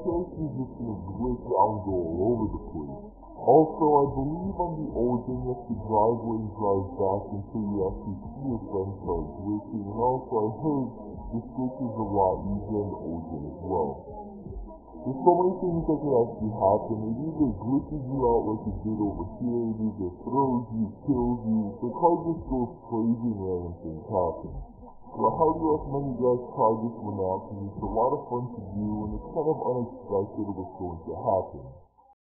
case is just gonna glitch out and go all over the place. Also, I believe on the Ocean you have to drive away and drive back until you actually see your friend start glitching, and also I heard this glitch is a lot easier on the Ocean as well. There's so many things that can actually happen. It either glitches you out like it did over here, it either throws you, kills you, the car just goes crazy and random things happen. So I highly recommend you guys try this one out because it's a lot of fun to do and it's kind of unexpected what's going to happen.